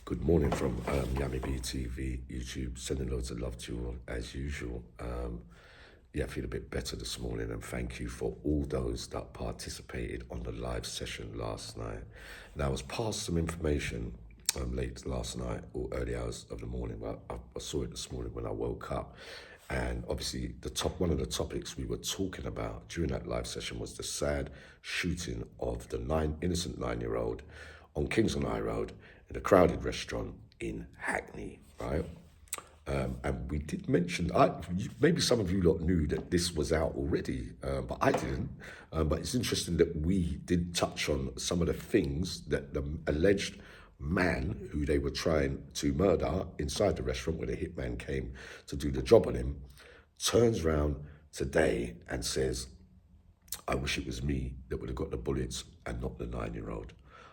Good morning from Yami BTV, YouTube, sending loads of love to you all as usual. I feel a bit better this morning, and thank you for all those that participated on the live session last night. Now, I was passed some information late last night or early hours of the morning, but I saw it this morning when I woke up. And obviously, one of the topics we were talking about during that live session was the sad shooting of the innocent 9-year-old on Kingston High Road in a crowded restaurant in Hackney, right? And we did mention, maybe some of you lot knew that this was out already, but I didn't. But it's interesting that we did touch on some of the things that the alleged man who they were trying to murder inside the restaurant where the hitman came to do the job on him, turns around today and says, I wish it was me that would have got the bullets and not the 9-year-old.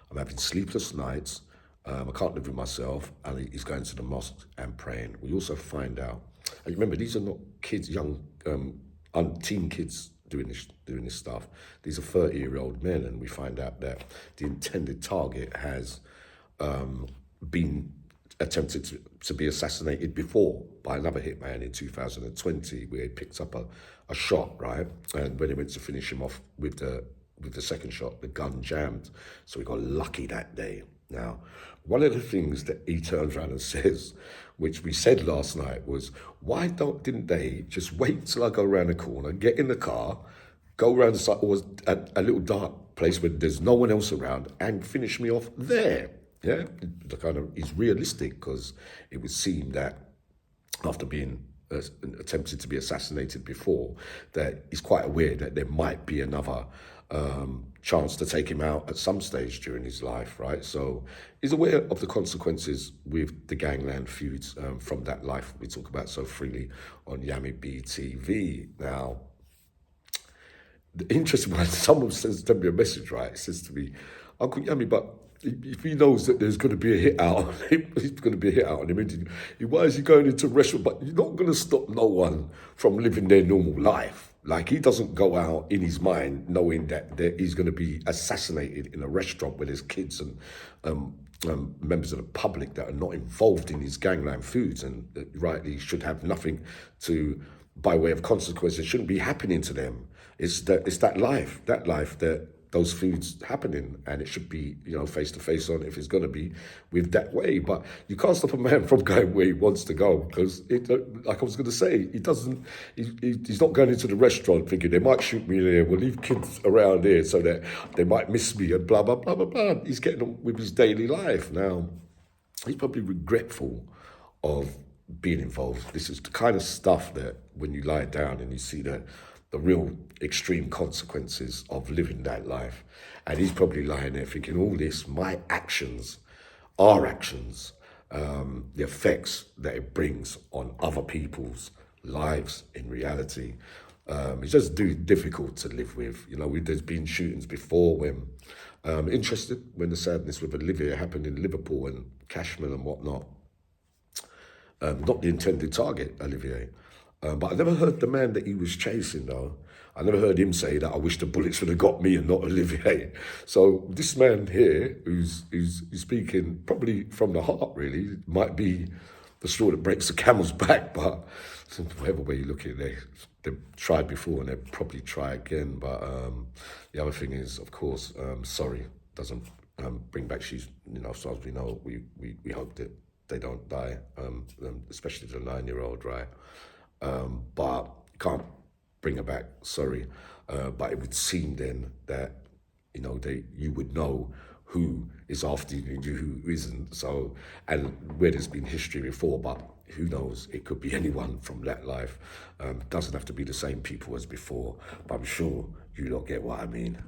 I'm having sleepless nights. I can't live with myself, and he's going to the mosque and praying. We also find out, and remember, these are not kids, young teen kids doing this stuff. These are 30-year-old men, and we find out that the intended target has been attempted to be assassinated before by another hitman in 2020, where he picked up a shot, right? And when he went to finish him off with the second shot, the gun jammed. So he got lucky that day. Now, one of the things that he turns around and says, which we said last night, was, why didn't they just wait till I go around the corner, get in the car, go around the side, or a little dark place where there's no one else around, and finish me off there? Yeah, the kind of is realistic, because it would seem that after being attempted to be assassinated before, that he's quite aware that there might be another chance to take him out at some stage during his life, right? So he's aware of the consequences with the gangland feuds from that life we talk about so freely on Yami BTV. Now, the interesting one, someone sends me a message, right? It says to me, Uncle Yami, but if he knows that there's going to be a hit out on him, he's going to be a hit out on him. Why is he going into a restaurant? But you're not going to stop no one from living their normal life. Like, he doesn't go out in his mind knowing that he's going to be assassinated in a restaurant where there's kids and members of the public that are not involved in his gangland feuds, and rightly should have nothing to, by way of consequence, it shouldn't be happening to them. It's that life that those feuds happening, and it should be, face to face on, if it's going to be, with that way. But you can't stop a man from going where he wants to go, because like I was going to say, he's not going into the restaurant thinking they might shoot me there, we'll leave kids around here so that they might miss me, and blah blah blah blah blah. He's getting on with his daily life. Now, he's probably regretful of being involved. This is the kind of stuff that when you lie down and you see the real extreme consequences of living that life. And he's probably lying there thinking, all this, my actions, our actions, the effects that it brings on other people's lives in reality, it's just difficult to live with. There's been shootings before when, interested when the sadness with Olivia happened in Liverpool and Cashman and whatnot. Not the intended target, Olivier. But I never heard the man that he was chasing, though. I never heard him say that I wish the bullets would have got me and not Olivier. So this man here, who's speaking probably from the heart, really, might be the straw that breaks the camel's back. But whatever way you look at it, they've tried before and they'll probably try again. But the other thing is, of course, sorry doesn't bring back. So as we know, we hope that they don't die, especially the 9-year-old, right? But you can't bring her back, sorry. But it would seem then that, you would know who is after you, who isn't. So, and where there's been history before, but who knows? It could be anyone from that life. Doesn't have to be the same people as before, but I'm sure you don't get what I mean.